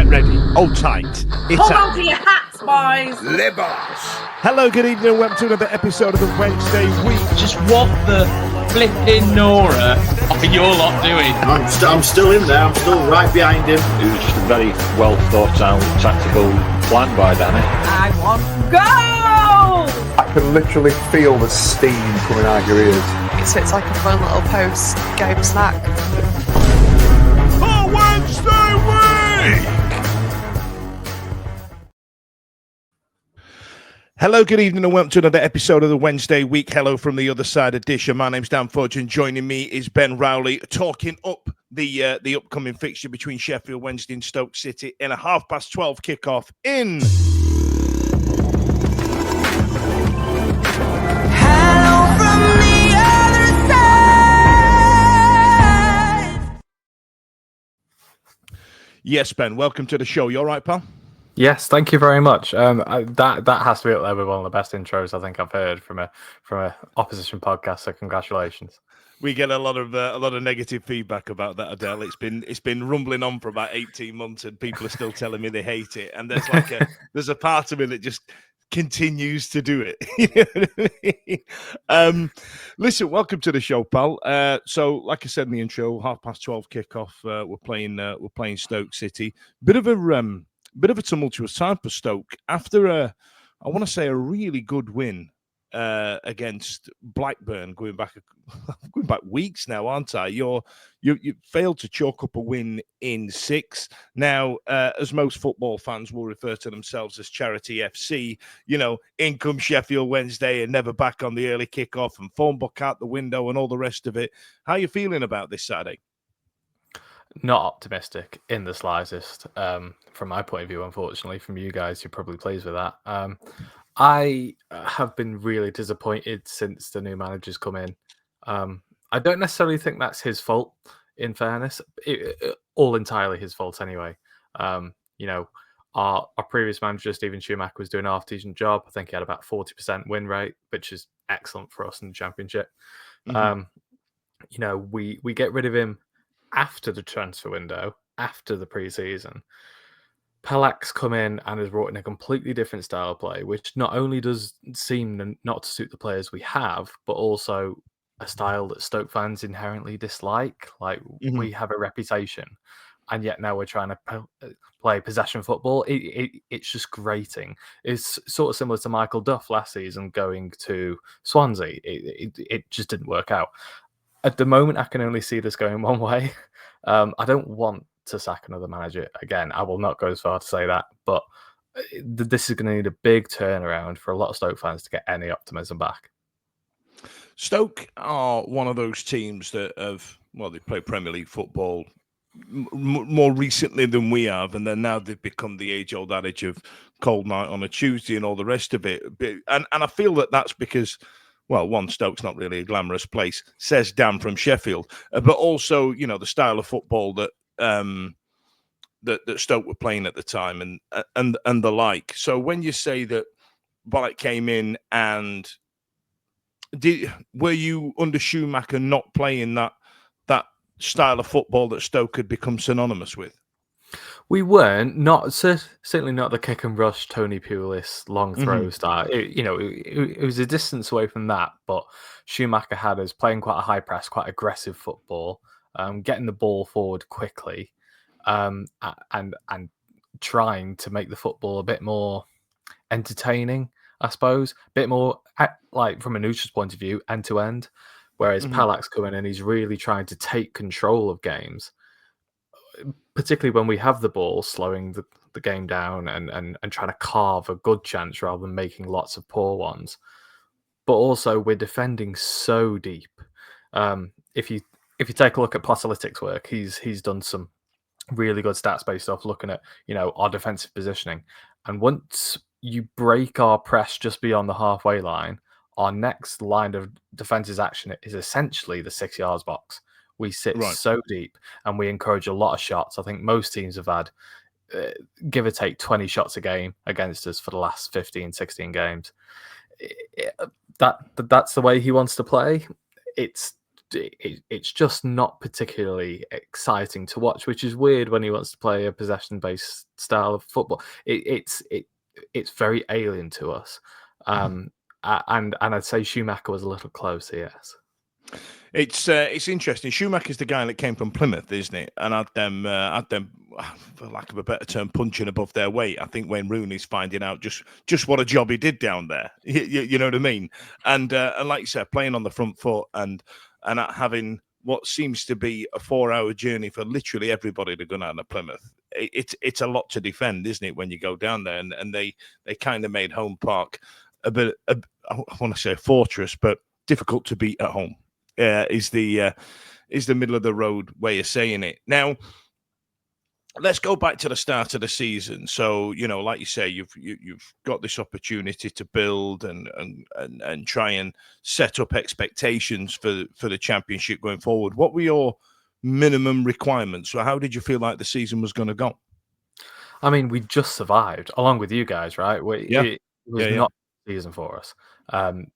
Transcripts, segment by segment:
ready. Hold tight. Hold on to your hats, boys. Libos. Hello, good evening, and welcome to another episode of the Wednesday Week. Just what the flipping Nora are you all lot doing? I'm still in there. I'm still right behind him. It was just a very well thought out tactical plan by Danny. I want to go! I can literally feel the steam coming out your ears. So it's like a fun little post-game snack. The Wednesday Week! Hello, good evening, and welcome to another episode of the Wednesday Week. Hello from the other side of Disher. My name's Dan Fudge, and joining me is Ben Rowley, talking up the upcoming fixture between Sheffield Wednesday and Stoke City in a 12:30 kickoff in... Yes, Ben, welcome to the show. You all right, pal? Yes, thank you very much. That has to be up there with one of the best intros I think I've heard from a opposition podcast. So congratulations. We get a lot of negative feedback about that, Adele. It's been rumbling on for about 18 months, and people are still telling me they hate it. And there's a part of me that just continues to do it. You know what I mean? Listen, welcome to the show, pal. So, like I said in the intro, 12:30 kickoff. We're playing Stoke City. Bit of a tumultuous time for Stoke after I want to say a really good win against Blackburn, going back weeks now, aren't I? You failed to chalk up a win in 6. Now, as most football fans will refer to themselves as Charity FC, in come Sheffield Wednesday and never back on the early kickoff and phone book out the window and all the rest of it. How are you feeling about this Saturday? Not optimistic in the slightest, from my point of view. Unfortunately, from you guys, you're probably pleased with that. I have been really disappointed since the new manager's come in. I don't necessarily think that's his fault, in fairness. All entirely his fault anyway. Our previous manager, Stephen Schumacher, was doing a half-decent job. I think he had about 40% win rate, which is excellent for us in the Championship. Mm-hmm. We get rid of him after the transfer window, after the pre-season. Palak's come in and has brought in a completely different style of play, which not only does seem not to suit the players we have, but also a style that Stoke fans inherently dislike. Like, we have a reputation, and yet now we're trying to play possession football. It's just grating. It's sort of similar to Michael Duff last season going to Swansea. It just didn't work out. At the moment, I can only see this going one way. I don't want to sack another manager again. I will not go as far to say that, but this is going to need a big turnaround for a lot of Stoke fans to get any optimism back. Stoke are one of those teams that they play Premier League football more recently than we have, and then now they've become the age-old adage of cold night on a Tuesday and all the rest of it. And I feel that that's because, well, one, Stoke's not really a glamorous place, says Dan from Sheffield, but also, the style of football that Stoke were playing at the time and the like. So when you say that Bollock came in, and were you under Schumacher not playing that style of football that Stoke had become synonymous with? We weren't, certainly not the kick and rush, Tony Pulis long throw style. It was a distance away from that, but Schumacher had us playing quite a high press, quite aggressive football, getting the ball forward quickly, and trying to make the football a bit more entertaining, I suppose, a bit more like from a neutral's point of view, end to end. Whereas Palak's coming in, he's really trying to take control of games, particularly when we have the ball, slowing the game down and trying to carve a good chance rather than making lots of poor ones. But also, we're defending so deep. If you take a look at Platalytics' work, he's done some really good stats-based stuff looking at our defensive positioning. And once you break our press just beyond the halfway line, our next line of defense's action is essentially the 6 yards box. We sit so deep and we encourage a lot of shots. I think most teams have had, give or take, 20 shots a game against us for the last 15, 16 games. That's the way he wants to play. It's it's just not particularly exciting to watch, which is weird when he wants to play a possession-based style of football. It's very alien to us, and I'd say Schumacher was a little close, yes. It's interesting. Schumacher's the guy that came from Plymouth, isn't it? And had them, for lack of a better term, punching above their weight. I think Wayne Rooney's finding out just what a job he did down there. You know what I mean? And like you said, playing on the front foot and having what seems to be a 4-hour journey for literally everybody to go down to Plymouth. It's a lot to defend, isn't it? When you go down there, and they kind of made Home Park a bit. I want to say a fortress, but difficult to beat at home. Is the middle of the road way of saying it. Now, let's go back to the start of the season. So, like you say, you've got this opportunity to build and try and set up expectations for the championship going forward. What were your minimum requirements? So how did you feel like the season was going to go? I mean, we just survived along with you guys, right? It was not a season for us.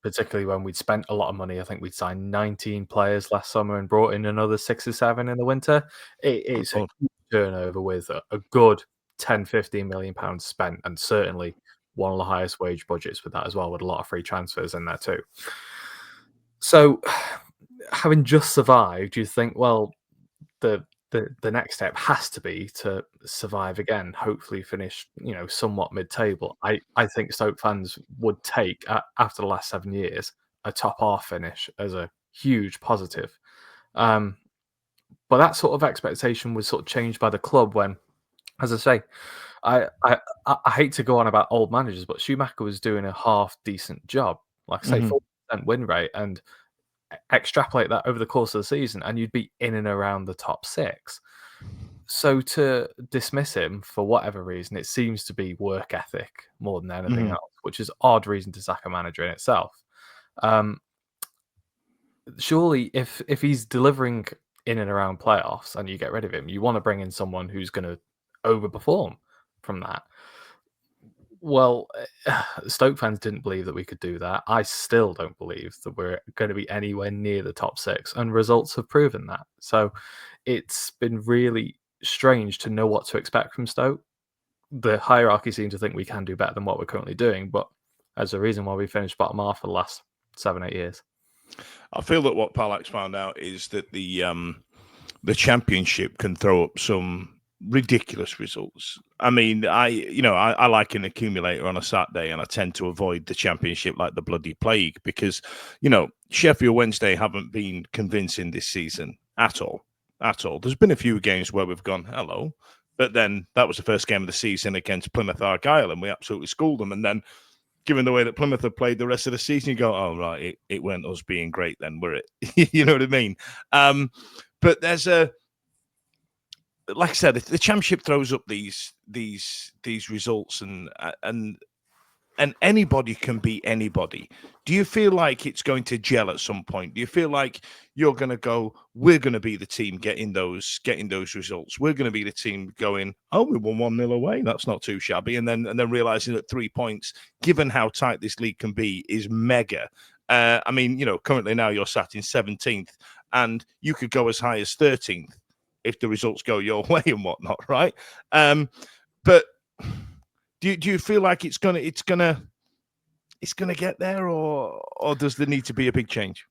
Particularly when we'd spent a lot of money. I think we'd signed 19 players last summer and brought in another 6 or 7 in the winter. It's a huge turnover with a good 10-15 million pounds spent, and certainly one of the highest wage budgets with that as well, with a lot of free transfers in there too. So, having just survived, you think, well, the next step has to be to survive again, hopefully finish, somewhat mid-table. I think Stoke fans would take, after the last 7 years, a top half finish as a huge positive. But that sort of expectation was sort of changed by the club when, as I say, I hate to go on about old managers, but Schumacher was doing a half decent job. Like I say, 40% win rate, and extrapolate that over the course of the season, and you'd be in and around the top 6. So to dismiss him for whatever reason, it seems to be work ethic more than anything else, which is odd reason to sack a manager in itself. Surely, if he's delivering in and around playoffs and you get rid of him, you want to bring in someone who's going to overperform from that. Well, Stoke fans didn't believe that we could do that. I still don't believe that we're going to be anywhere near the top 6, and results have proven that. So it's been really strange to know what to expect from Stoke. The hierarchy seems to think we can do better than what we're currently doing, but there's a reason why we finished bottom half for the last 7-8 years. I feel that what Palak's found out is that the championship can throw up some ridiculous results. I mean, I like an accumulator on a Saturday, and I tend to avoid the championship like the bloody plague because, Sheffield Wednesday haven't been convincing this season at all. There's been a few games where we've gone, hello, but then that was the first game of the season against Plymouth Argyle, and we absolutely schooled them. And then, given the way that Plymouth have played the rest of the season, you go, oh, right, it weren't us being great then, were it? You know what I mean? But there's like I said, the championship throws up these results, and anybody can beat anybody. Do you feel like it's going to gel at some point? Do you feel like you're going to go, we're going to be the team getting those results? We're going to be the team going, oh, we won 1-0 away. That's not too shabby. And then realizing that 3 points, given how tight this league can be, is mega. I mean, currently now you're sat in 17th, and you could go as high as 13th. If the results go your way and whatnot, right? But do you feel like it's gonna get there, or does there need to be a big change?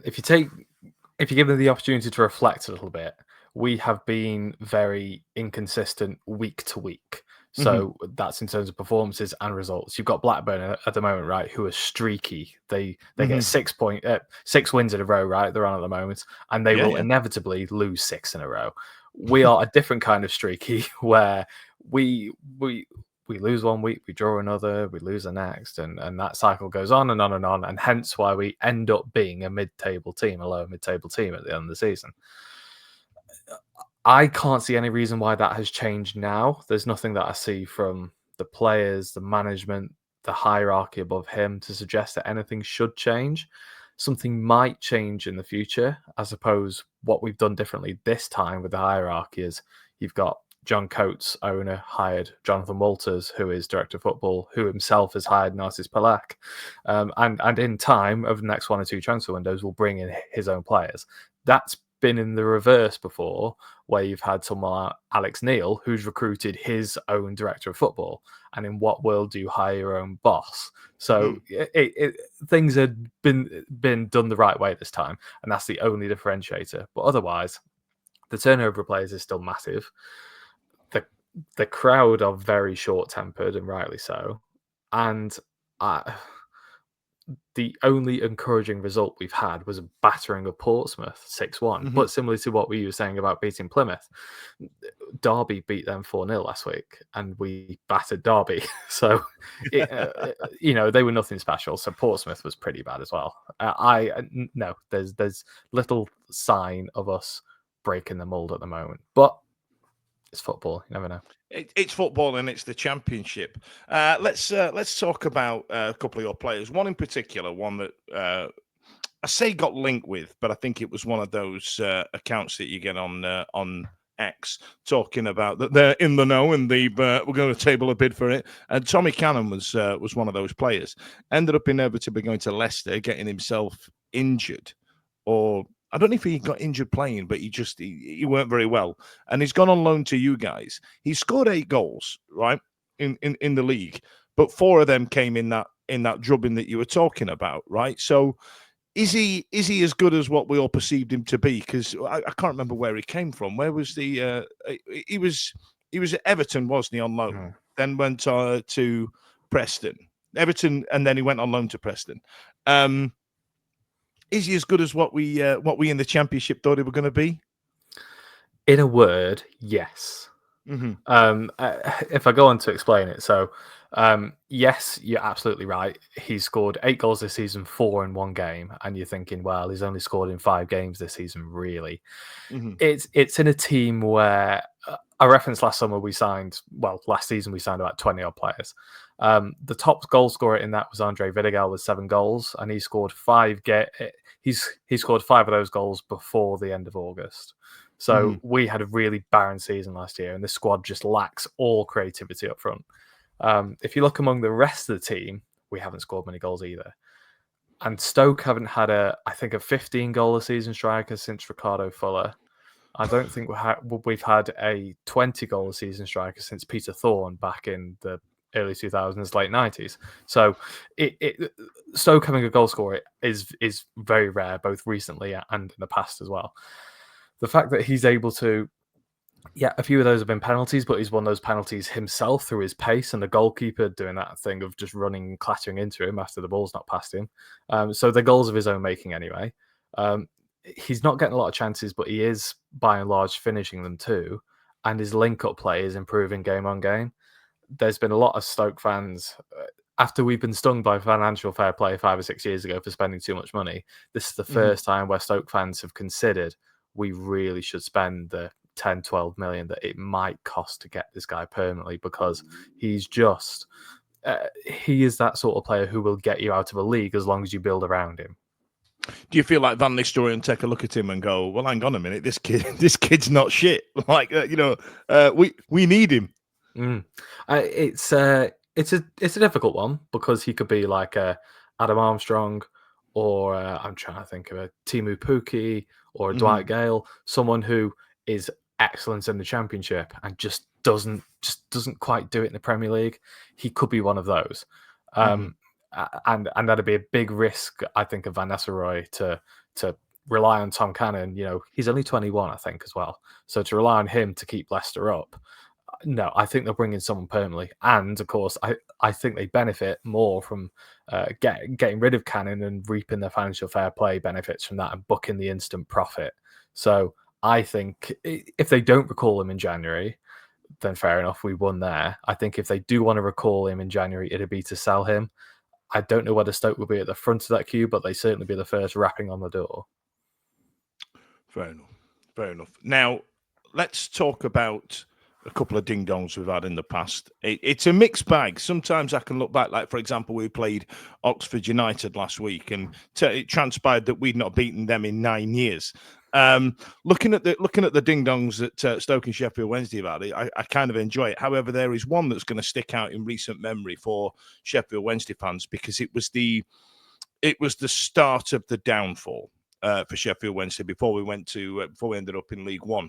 If you give them the opportunity to reflect a little bit, we have been very inconsistent week to week. So that's in terms of performances and results. You've got Blackburn at the moment, right, who are streaky. They get 6 wins in a row, right? They're on at the moment, and they will inevitably lose 6 in a row. We are a different kind of streaky, where we lose one week, we draw another, we lose the next, and that cycle goes on and on and on, and hence why we end up being a mid-table team, a lower mid-table team at the end of the season. I can't see any reason why that has changed now. There's nothing that I see from the players, the management, the hierarchy above him to suggest that anything should change. Something might change in the future. I suppose what we've done differently this time with the hierarchy is you've got John Coates, owner, hired Jonathan Walters, who is director of football, who himself has hired Narcis Palak. And in time, over the next 1 or 2 transfer windows, will bring in his own players. That's been in the reverse before, where you've had someone like Alex Neil, who's recruited his own director of football. And in what world do you hire your own boss? So things have been done the right way this time, and that's the only differentiator. But otherwise, the turnover of players is still massive. The crowd are very short-tempered, and rightly so. And the only encouraging result we've had was a battering of Portsmouth 6-1. But similar to what we were saying about beating Plymouth, Derby beat them 4-0 last week, and we battered Derby. So, they were nothing special. So Portsmouth was pretty bad as well. No, there's little sign of us breaking the mold at the moment. But it's football. You never know. It's football and it's the championship. Let's talk about a couple of your players. One in particular, one that I say got linked with, but I think it was one of those accounts that you get on X talking about that they're in the know and we're going to table a bid for it. And Tommy Cannon was one of those players. Ended up inevitably going to Leicester, getting himself injured, or I don't know if he got injured playing, but he weren't very well. And he's gone on loan to you guys. He scored 8 goals, right, in the league, but 4 of them came in that drubbing that you were talking about, right? So is he as good as what we all perceived him to be? Because I can't remember where he came from. Where was he was at Everton, wasn't he, on loan? Then went to Preston. Everton, and then he went on loan to Preston. Is he as good as what we in the Championship thought he were going to be? In a word, yes. If I go on to explain it, so yes, you're absolutely right. He scored 8 goals this season, 4 in 1 game, and you're thinking, well, he's only scored in 5 games this season. Really, it's in a team where I referenced last season we signed about 20 odd players. The top goal scorer in that was Andre Vidigal with 7 goals, and he scored 5. He scored 5 of those goals before the end of August. So we had a really barren season last year, and the squad just lacks all creativity up front. If you look among the rest of the team, we haven't scored many goals either. And Stoke haven't had a 15-goal a season striker since Ricardo Fuller. I don't think we've had a 20-goal a season striker since Peter Thorne back in the early 2000s, late 90s. So Stoke having a goal scorer is very rare, both recently and in the past as well. The fact that he's able to, a few of those have been penalties, but he's won those penalties himself through his pace, and the goalkeeper doing that thing of just running, clattering into him after the ball's not past him. So the goals of his own making anyway. He's not getting a lot of chances, but he is by and large finishing them too. And his link-up play is improving game on game. There's been a lot of Stoke fans, after we've been stung by financial fair play 5 or 6 years ago for spending too much money, this is the first time where Stoke fans have considered we really should spend the 10, 12 million that it might cost to get this guy permanently, because he's just, he is that sort of player who will get you out of a league as long as you build around him. Do you feel like Van Nistelrooy take a look at him and go, well, hang on a minute, this kid's not shit. Like, we need him. It's a difficult one, because he could be like Adam Armstrong, or I'm trying to think of a Timu Pukki or a Dwight Gale, someone who is excellent in the Championship and just doesn't quite do it in the Premier League. He could be one of those. And that'd be a big risk, I think, of Van Nistelrooy to rely on Tom Cannon. He's only 21, I think, as well. So to rely on him to keep Leicester up, no, I think they'll bring in someone permanently. And of course, I think they benefit more from getting rid of Cannon and reaping the financial fair play benefits from that and booking the instant profit. So I think if they don't recall him in January, then fair enough, we won there. I think if they do want to recall him in January, it'd be to sell him. I don't know whether Stoke will be at the front of that queue, but they certainly be the first rapping on the door. Fair enough. Now, let's talk about a couple of ding dongs we've had in the past. It's a mixed bag. Sometimes I can look back, like for example, we played Oxford United last week, and it transpired that we'd not beaten them in 9 years. Looking at the ding dongs that Stoke and Sheffield Wednesday have had, I kind of enjoy it. However, there is one that's going to stick out in recent memory for Sheffield Wednesday fans, because it was the start of the downfall for Sheffield Wednesday before we ended up in League One.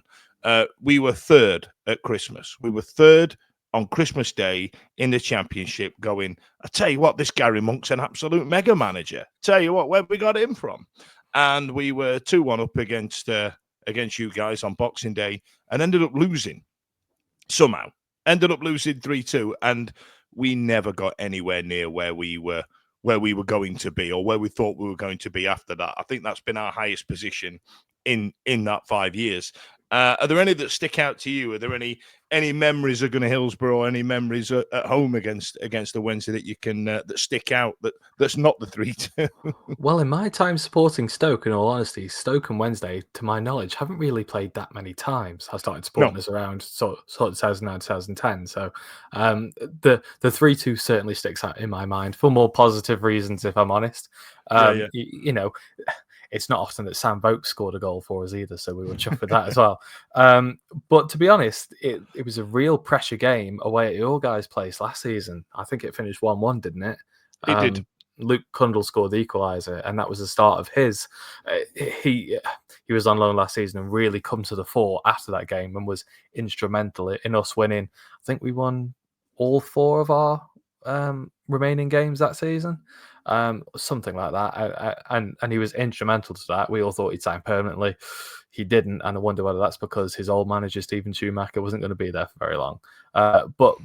We were third at Christmas. We were third on Christmas Day in the Championship, going, I tell you what, this Gary Monk's an absolute mega manager. Tell you what, where we got him from. And we were 2-1 up against you guys on Boxing Day, and ended up losing somehow. Ended up losing 3-2, and we never got anywhere near where we were going to be, or where we thought we were going to be after that. I think that's been our highest position in that 5 years. Are there any that stick out to you? Are there any memories of Gunner Hillsborough, any memories at home against the Wednesday that you can that stick out, that's not the 3-2? Well, in my time supporting Stoke, in all honesty, Stoke and Wednesday, to my knowledge, haven't really played that many times. I started supporting us around sort of 2009, 2010. So the 3-2 certainly sticks out in my mind for more positive reasons, if I'm honest. You know, it's not often that Sam Vokes scored a goal for us either, so we were chuffed with that as well. But to be honest, it was a real pressure game away at your guys' place last season. I think it finished 1-1, didn't it? It did. Luke Cundle scored the equaliser, and that was the start of his. He was on loan last season and really come to the fore after that game, and was instrumental in us winning. I think we won all 4 of our remaining games that season. Something like that, and he was instrumental to that. We all thought he'd sign permanently. He didn't, and I wonder whether that's because his old manager Stephen Schumacher wasn't going to be there for very long. But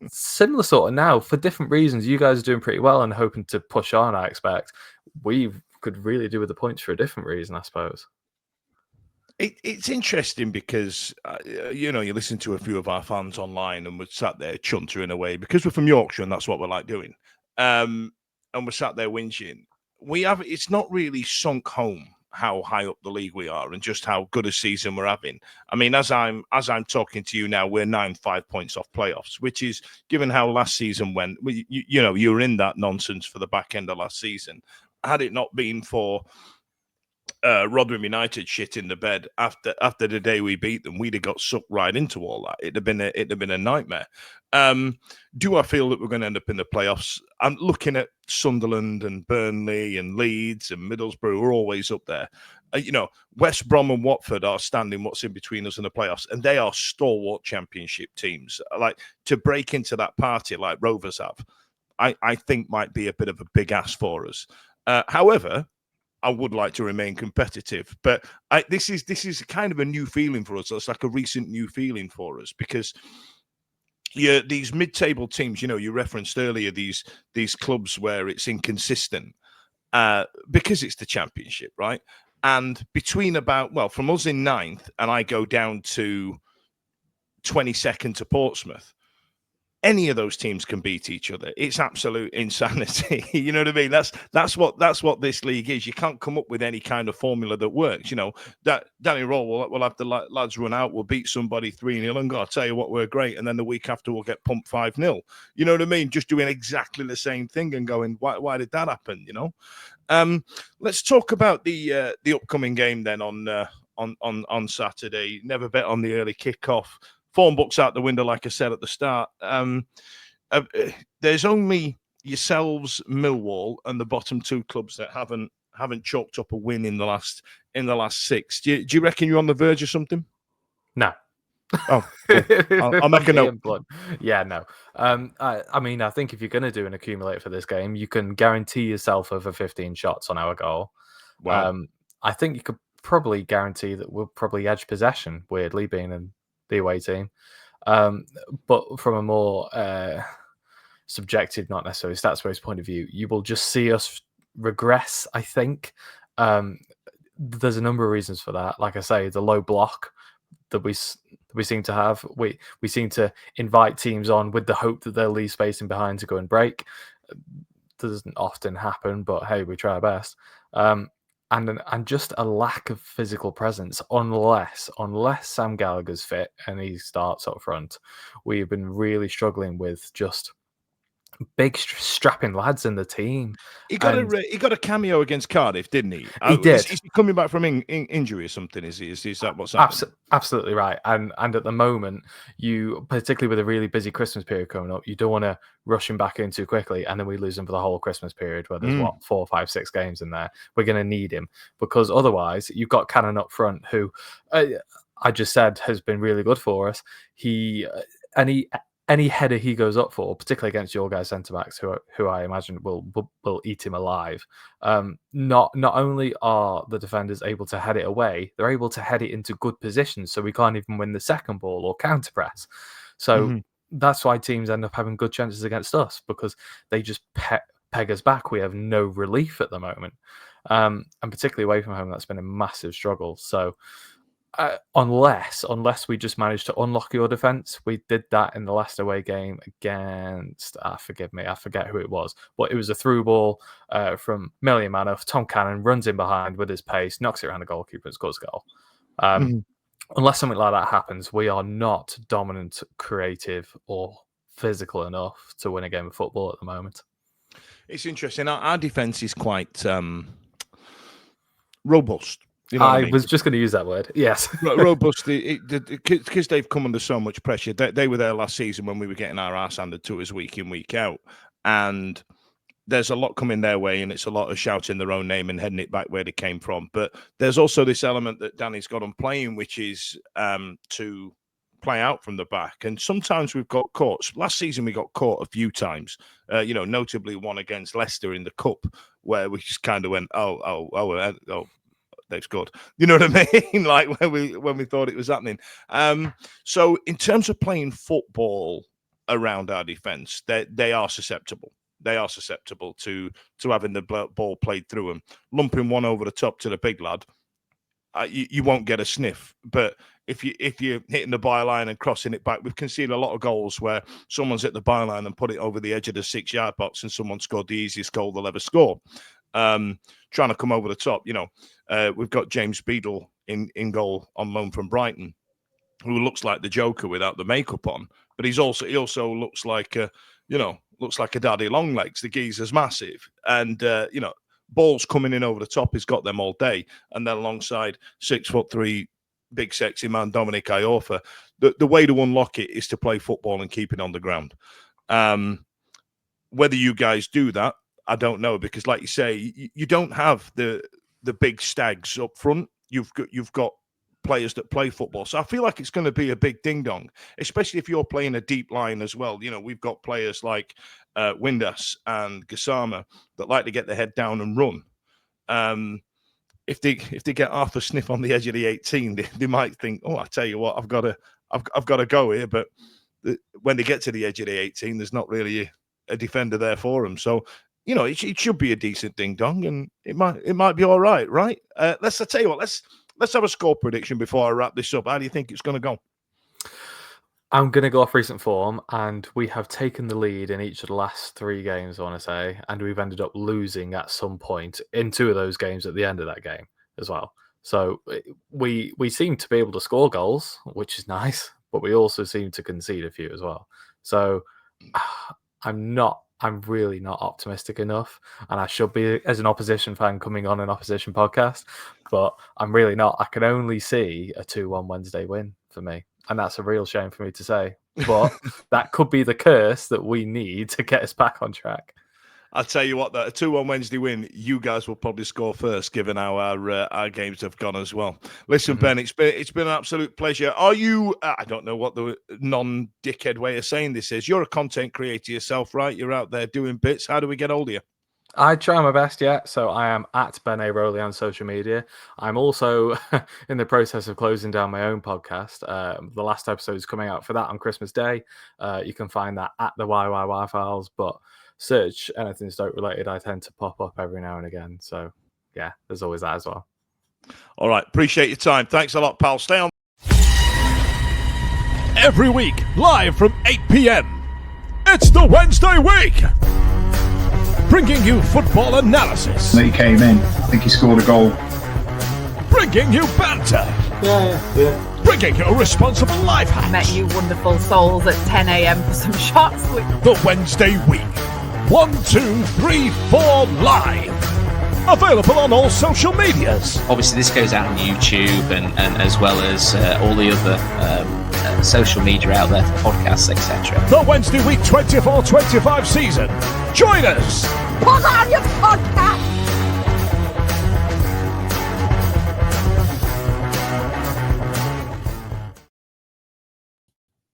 similar sort of now, for different reasons. You guys are doing pretty well and hoping to push on, I expect. We could really do with the points for a different reason, I suppose. It's interesting because, you listen to a few of our fans online, and we're sat there chuntering away because we're from Yorkshire and that's what we're like doing. And we're sat there whinging. It's not really sunk home how high up the league we are and just how good a season we're having. I mean, as I'm talking to you now, we're 5 points off playoffs, which is, given how last season went, you were in that nonsense for the back end of last season. Had it not been for Rotherham United shit in the bed after the day we beat them, we'd have got sucked right into all that. It'd have been a nightmare. Do I feel that we're going to end up in the playoffs? I'm looking at Sunderland and Burnley and Leeds and Middlesbrough are always up there. West Brom and Watford are standing what's in between us and the playoffs, and they are stalwart Championship teams. Like, to break into that party like Rovers have, I think might be a bit of a big ask for us. However, I would like to remain competitive, but this is kind of a new feeling for us. It's like a recent new feeling for us, because these mid-table teams, you referenced earlier these clubs where it's inconsistent because it's the Championship, right? And between from us in 9th, and I go down to 22nd to Portsmouth, any of those teams can beat each other. It's absolute insanity. You know what I mean? That's what this league is. You can't come up with any kind of formula that works. That Danny Roll will have the lads run out, we'll beat somebody 3-0 and go, I'll tell you what, we're great. And then the week after we'll get pumped 5-0. You know what I mean? Just doing exactly the same thing and going, why did that happen? Let's talk about the upcoming game then on Saturday. Never bet on the early kickoff. Form books out the window, like I said at the start. There's only yourselves, Millwall, and the bottom 2 clubs that haven't chalked up a win in the last 6. Do you reckon you're on the verge of something? No. Oh, cool. I'll make a note. Yeah, no. I mean, I think if you're going to do an accumulate for this game, you can guarantee yourself over 15 shots on our goal. Wow. I think you could probably guarantee that we'll probably edge possession, weirdly, being in the away team. But from a more subjective, not necessarily stats-based point of view, you will just see us regress, I think. There's a number of reasons for that. Like I say, the low block that we seem to have. We seem to invite teams on with the hope that they'll leave space in behind to go and break. Doesn't often happen, but hey, we try our best. and just a lack of physical presence. Unless Sam Gallagher's fit and he starts up front, we've been really struggling with just big strapping lads in the team. He got a cameo against Cardiff, didn't he? He did. Is he coming back from injury or something? Is that what's happening? Absolutely right. And at the moment, you, particularly with a really busy Christmas period coming up, you don't want to rush him back in too quickly, and then we lose him for the whole Christmas period where there's 4, 5, 6 games in there. We're going to need him, because otherwise you've got Cannon up front, who I just said has been really good for us. Any header he goes up for, particularly against your guys' centre-backs, who I imagine will eat him alive. Not only are the defenders able to head it away, they're able to head it into good positions, so we can't even win the second ball or counter-press. So that's why teams end up having good chances against us, because they just peg us back. We have no relief at the moment. And particularly away from home, that's been a massive struggle. So unless we just manage to unlock your defense. We did that in the last away game against, forgive me, I forget who it was, but it was a through ball from Million Manoff. Tom Cannon runs in behind with his pace, knocks it around the goalkeeper and scores a goal. Unless something like that happens, we are not dominant, creative, or physical enough to win a game of football at the moment. It's interesting. Our defense is quite robust. You know I was just going to use that word. Yes. Robust, because they've come under so much pressure. They were there last season when we were getting our arse handed to us week in, week out. And there's a lot coming their way, and it's a lot of shouting their own name and heading it back where they came from. But there's also this element that Danny's got on playing, which is to play out from the back. And sometimes we've got caught. Last season, we got caught a few times, notably one against Leicester in the Cup, where we just kind of went, oh, they've scored. You know what I mean? Like when we thought it was happening. So in terms of playing football around our defence, they are susceptible. They are susceptible to having the ball played through them. Lumping one over the top to the big lad, you won't get a sniff. But if you're hitting the byline and crossing it back, we've conceded a lot of goals where someone's hit the byline and put it over the edge of the 6-yard box, and someone scored the easiest goal they'll ever score. Trying to come over the top, we've got James Beadle in goal on loan from Brighton, who looks like the Joker without the makeup on, but he also looks like a daddy long legs. The geezer's massive, and balls coming in over the top. He's got them all day, and then alongside 6'3" big sexy man Dominic Iorfa, the way to unlock it is to play football and keep it on the ground. Whether you guys do that, I don't know, because like you say, you don't have the big stags up front. You've got players that play football. So I feel like it's going to be a big ding-dong, especially if you're playing a deep line as well. We've got players like Windass and Gassama that like to get their head down and run. If they get half a sniff on the edge of the 18, they might think, oh, I tell you what, I've got to go here. But when they get to the edge of the 18, there's not really a defender there for them. So it should be a decent ding dong, and it might be all right, right? Let's tell you what. Let's have a score prediction before I wrap this up. How do you think it's going to go? I'm going to go off recent form, and we have taken the lead in each of the last 3 games, I want to say, and we've ended up losing at some point in 2 of those games at the end of that game as well. So we seem to be able to score goals, which is nice, but we also seem to concede a few as well. So I'm really not optimistic enough, and I should be as an opposition fan coming on an opposition podcast, but I'm really not. I can only see a 2-1 Wednesday win for me, and that's a real shame for me to say, but that could be the curse that we need to get us back on track. I'll tell you what, that a 2-1 Wednesday win, you guys will probably score first, given how our games have gone as well. Listen, Ben, it's been an absolute pleasure. Are you? I don't know what the non-dickhead way of saying this is. You're a content creator yourself, right? You're out there doing bits. How do we get hold of you? I try my best, yeah. So I am at Ben A. Rowley on social media. I'm also in the process of closing down my own podcast. The last episode is coming out for that on Christmas Day. You can find that at the YYY Files, but search anything Stoke related, I tend to pop up every now and again. So yeah, there's always that as well. All right, appreciate your time. Thanks a lot, pal. Stay on. Every week, live from 8 p.m. It's the Wednesday week. Bringing you football analysis. He came in. I think he scored a goal. Bringing you banter. Yeah. Bringing you responsible life hacks. Met you wonderful souls at 10 a.m. for some shots. The Wednesday week. 1, 2, 3, 4 live. Available on all social medias. Obviously, this goes out on YouTube and as well as all the other social media out there for podcasts, etc. The Wednesday week 24-25 season. Join us. Put on your podcast.